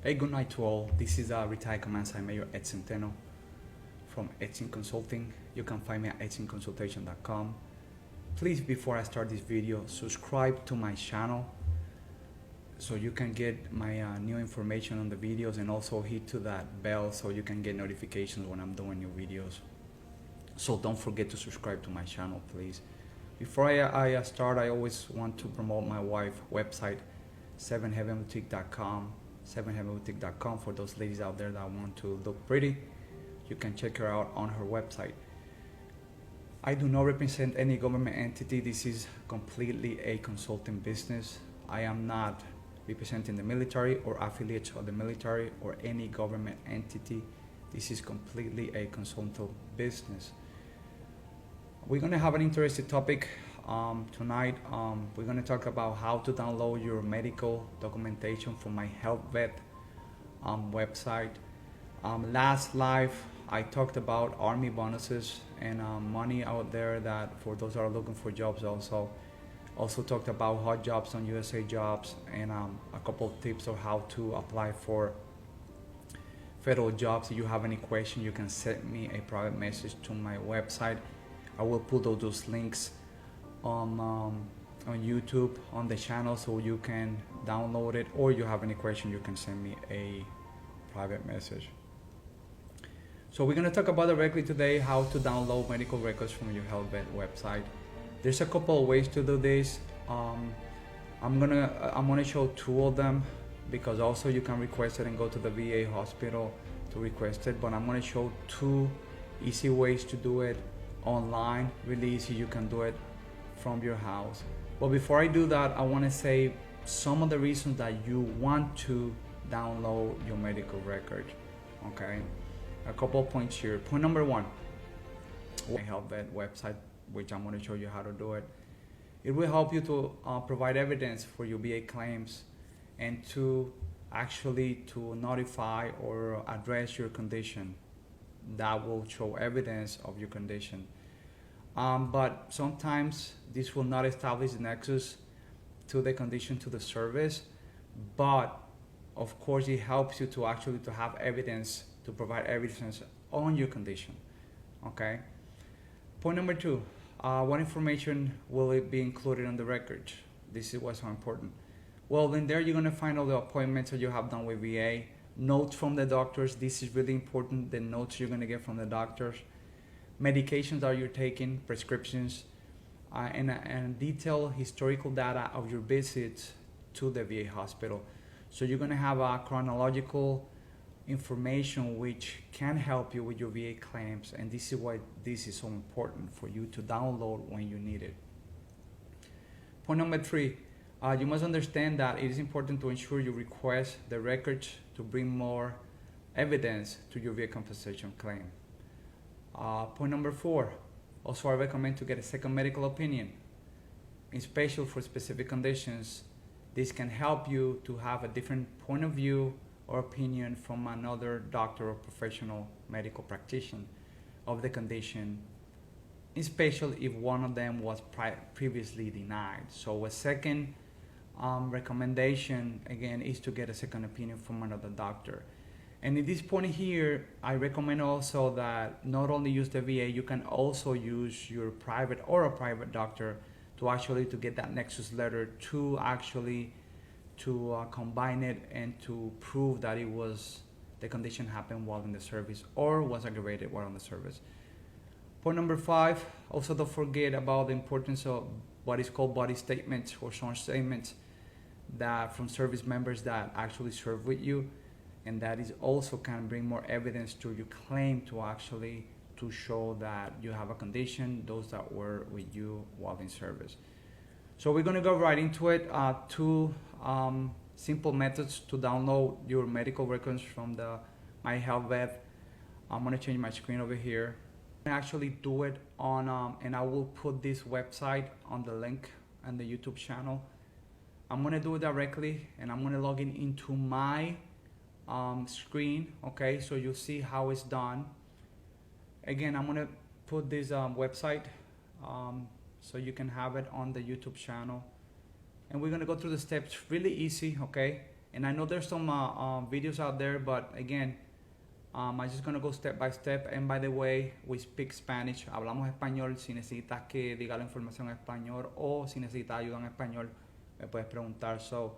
Hey, good night to all. This is retired Command Sergeant Major Ed Centeno from Edson Consulting. You can find me at edsonconsultation.com. Please, before I start this video, subscribe to my channel so you can get my new information on the videos, and also hit to that bell so you can get notifications when I'm doing new videos. So don't forget to subscribe to my channel, please. Before I start, I always want to promote my wife's website, 7heavenboutique.com. 7heavenboutique.com. For those ladies out there that want to look pretty, you can check her out on her website. I do not represent any government entity. This is completely a consulting business. I am not representing the military or affiliates of the military or any government entity. This is completely a consulting business. We're going to have an interesting topic tonight. We're going to talk about how to download your medical documentation from my Health Vet website. Last live, I talked about Army bonuses and money out there that for those that are looking for jobs. Also talked about hot jobs on USA Jobs, and a couple of tips on how to apply for federal jobs. If you have any question, you can send me a private message to my website. I will put those links on YouTube on the channel so you can download it, or you have any question, you can send me a private message. So we're going to talk about directly today how to download medical records from your Health Vet website. There's a couple of ways to do this. I'm gonna show two of them, because also you can request it and go to the VA hospital to request it, but I'm gonna show two easy ways to do it online. Really easy, you can do it from your house. But before I do that, I want to say some of the reasons that you want to download your medical record. Okay, a couple of points here. Point number one, my Health Vet website, which I'm going to show you how to do it. It will help you to provide evidence for your VA claims, and to actually to notify or address your condition. That will show evidence of your condition. But sometimes this will not establish the nexus to the condition to the service, but of course it helps you to actually to have evidence, to provide evidence on your condition. Okay. Point number two, what information will it be included on the record? This is what's so important. Well, in there you're going to find all the appointments that you have done with VA, notes from the doctors. This is really important, the notes you're going to get from the doctors, medications that you're taking, prescriptions, and detailed historical data of your visits to the VA hospital. So you're going to have a chronological information which can help you with your VA claims, and this is why this is so important for you to download when you need it. Point number three, you must understand that it is important to ensure you request the records to bring more evidence to your VA compensation claim. Point number four, also I recommend to get a second medical opinion, especially for specific conditions. This can help you to have a different point of view or opinion from another doctor or professional medical practitioner of the condition, especially if one of them was previously denied. So a second recommendation again is to get a second opinion from another doctor. And at this point here, I recommend also that not only use the VA, you can also use your private or a private doctor to actually to get that nexus letter to actually to combine it and to prove that it was the condition happened while in the service or was aggravated while in the service. Point number five, also don't forget about the importance of what is called body statements or sworn statements that from service members that actually serve with you, and that is also can bring more evidence to your claim to actually to show that you have a condition, those that were with you while in service. So we're going to go right into it. Two simple methods to download your medical records from the My Health Vet. I'm going to change my screen over here. I actually do it on, and I will put this website on the link on the YouTube channel. I'm going to do it directly, and I'm going to log in into my screen. Okay, so you'll see how it's done. Again, I'm going to put this website so you can have it on the YouTube channel. And we're going to go through the steps really easy, okay? And I know there's some videos out there, but again, I'm just gonna go step by step. And by the way, we speak Spanish. Hablamos español. Si necesitas que diga la información en español o si necesitas ayuda en español, me puedes preguntar. So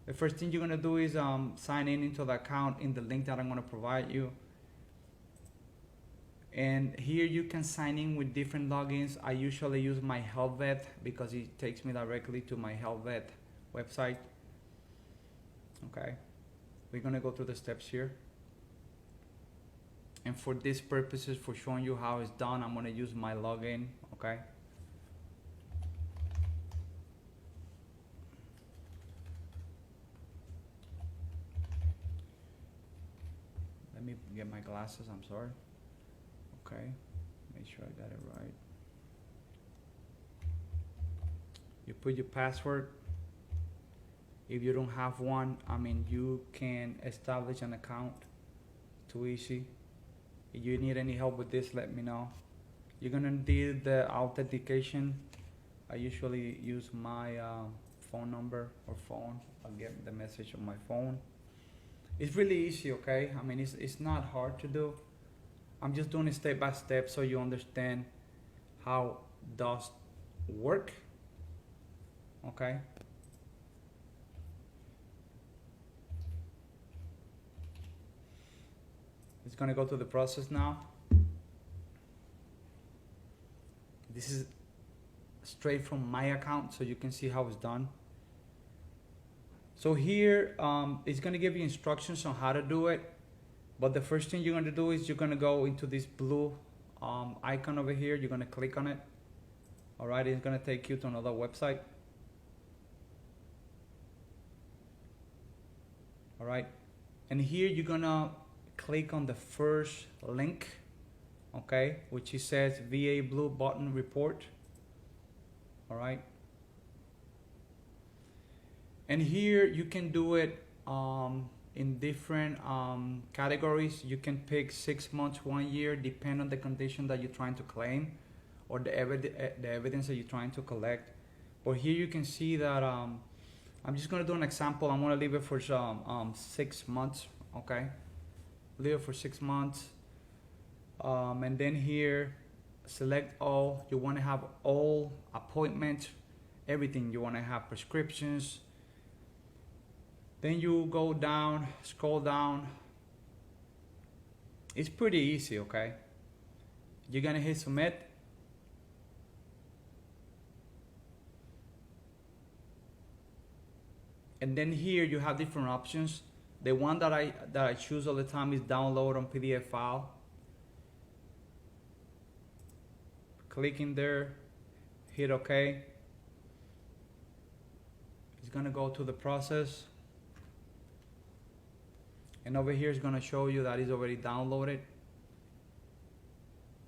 the first thing you're gonna do is sign in into the account in the link that I'm gonna provide you. And here you can sign in with different logins. I usually use my HealthVet because it takes me directly to my HealthVet website. Okay, we're gonna go through the steps here. And for these purposes, for showing you how it's done, I'm gonna use my login, okay? Let me get my glasses, I'm sorry. Okay, make sure I got it right. You put your password. If you don't have one, I mean, you can establish an account. Too easy. If you need any help with this, let me know. You're gonna need the authentication. I usually use my phone number or phone. I'll get the message on my phone. It's really easy, okay? I mean, it's not hard to do. I'm just doing it step by step so you understand how does work, okay? It's gonna go through the process now. This is straight from my account, so you can see how it's done. So here, it's gonna give you instructions on how to do it. But the first thing you're gonna do is you're gonna go into this blue icon over here. You're gonna click on it. All right, it's gonna take you to another website. All right, and here you're gonna click on the first link, okay, which it says VA Blue Button Report. All right, and here you can do it in different categories. You can pick 6 months, 1 year, depend on the condition that you're trying to claim or the evidence that you're trying to collect. But here you can see that I'm just gonna do an example. I'm gonna leave it for 6 months, okay? Leave it for 6 months. And then here, select all. You wanna have all appointments, everything. You wanna have prescriptions. Then you go down, scroll down. It's pretty easy, okay? You're gonna hit submit. And then here you have different options. The one that I choose all the time is download on PDF file. Click in there, hit OK. It's gonna go to the process. And over here it's gonna show you that it's already downloaded.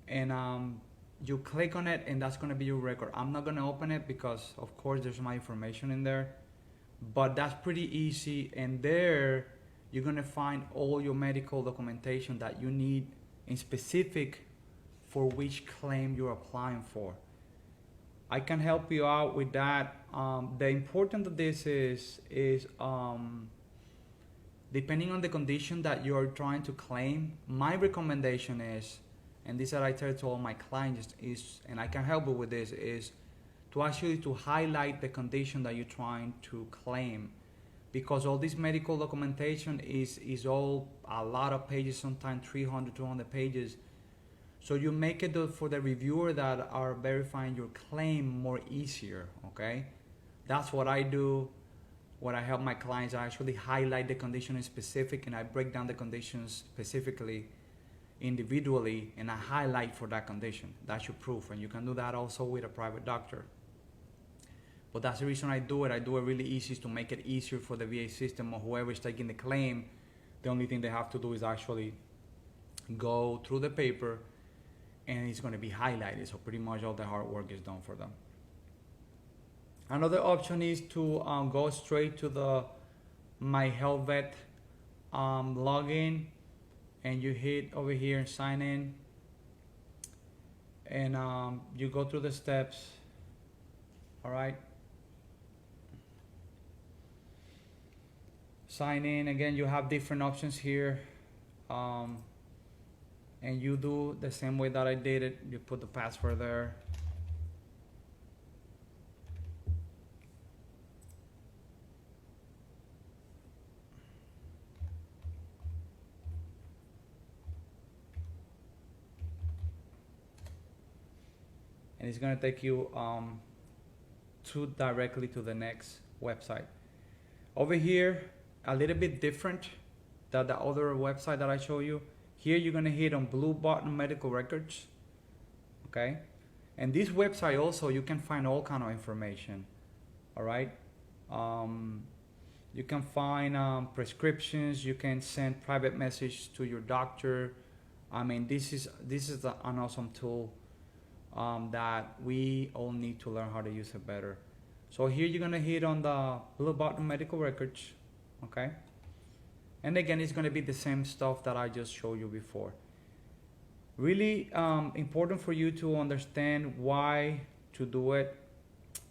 And you click on it and that's gonna be your record. I'm not gonna open it because of course there's my information in there. But that's pretty easy, and there you're gonna find all your medical documentation that you need in specific for which claim you're applying for. I can help you out with that. The important of this is depending on the condition that you're trying to claim, my recommendation is, and this is what I tell to all my clients is, and I can help you with this, is to actually to highlight the condition that you're trying to claim, because all this medical documentation is all a lot of pages, sometimes 300, 200 pages. So you make it for the reviewer that are verifying your claim more easier, okay? That's what I do. What I help my clients, I actually highlight the condition in specific, and I break down the conditions specifically, individually, and I highlight for that condition. That's your proof, and you can do that also with a private doctor. But that's the reason I do it. I do it really easy to make it easier for the VA system or whoever is taking the claim. The only thing they have to do is actually go through the paper, and it's going to be highlighted. So pretty much all the hard work is done for them. Another option is to go straight to the My HealthVet login, and you hit over here and sign in, and you go through the steps. All right. sign in. Again, you have different options here. And you do the same way that I did it. You put the password there. And it's gonna take you directly to the next website. Over here, a little bit different than the other website that I show you. Here you're gonna hit on blue button medical records, okay? And this website also, you can find all kind of information, all right? You can find prescriptions, you can send private message to your doctor. I mean, this is an awesome tool that we all need to learn how to use it better. So here you're gonna hit on the blue button medical records, okay? And again, it's gonna be the same stuff that I just showed you before. Really important for you to understand why to do it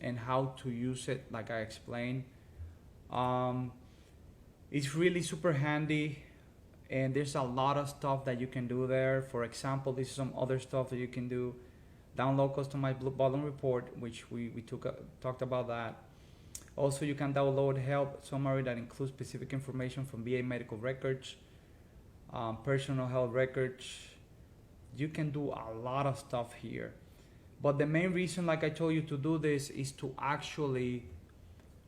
and how to use it, like I explained. It's really super handy, and there's a lot of stuff that you can do there. For example, this is some other stuff that you can do. Download customized blue button report, which we talked about that. Also, you can download health summary that includes specific information from VA medical records, personal health records. You can do a lot of stuff here. But the main reason, like I told you, to do this is to actually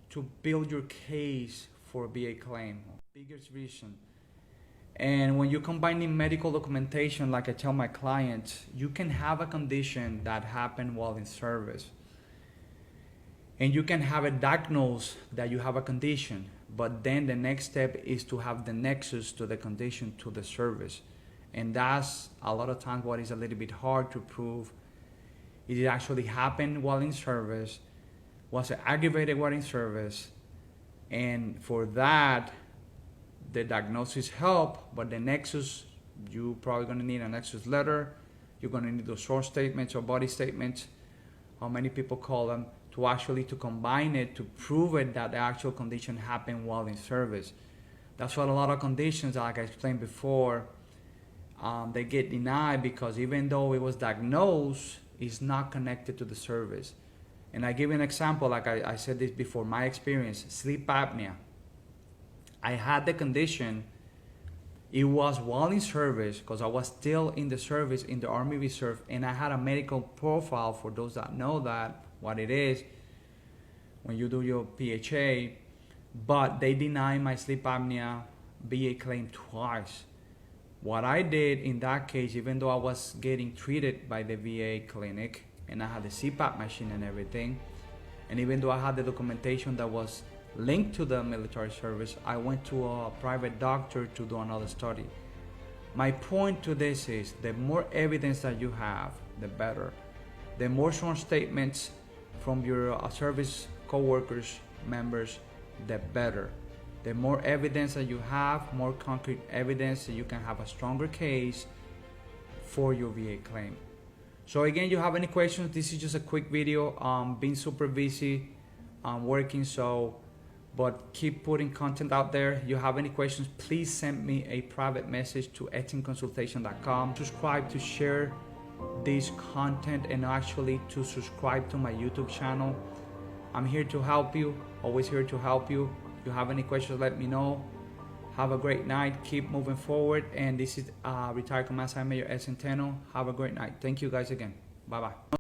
to build your case for a VA claim. Biggest reason. And when you're combining medical documentation, like I tell my clients, you can have a condition that happened while in service. And you can have it diagnosed that you have a condition, but then the next step is to have the nexus to the condition to the service. And that's a lot of times what is a little bit hard to prove. It actually happened while in service, was it aggravated while in service, and for that, the diagnosis help, but the nexus, you probably gonna need a nexus letter. You're gonna need those source statements or body statements, how many people call them, to combine it to prove it that the actual condition happened while in service. That's what a lot of conditions, like I explained before, they get denied because even though it was diagnosed, it's not connected to the service. And I give you an example, like I said this before, my experience, sleep apnea. I had the condition, it was while in service, because I was still in the service in the Army Reserve, and I had a medical profile, for those that know that, what it is, when you do your PHA, but they denied my sleep apnea VA claim twice. What I did in that case, even though I was getting treated by the VA clinic, and I had the CPAP machine and everything, and even though I had the documentation that was linked to the military service, I went to a private doctor to do another study. My point to this is, the more evidence that you have, the better. The more sworn statements from your service co-workers, members, the better. The more evidence that you have, more concrete evidence, that you can have a stronger case for your VA claim. So again, you have any questions, this is just a quick video. Being super busy, working, but keep putting content out there. You have any questions, please send me a private message to etinconsultation.com. Subscribe to share this content, and actually to subscribe to my YouTube channel. I'm here to help you, always here to help you. If you have any questions, let me know. Have a great night, keep moving forward, and this is retired Command Sergeant Major Ed Centeno. Have a great night. Thank you guys again. Bye bye.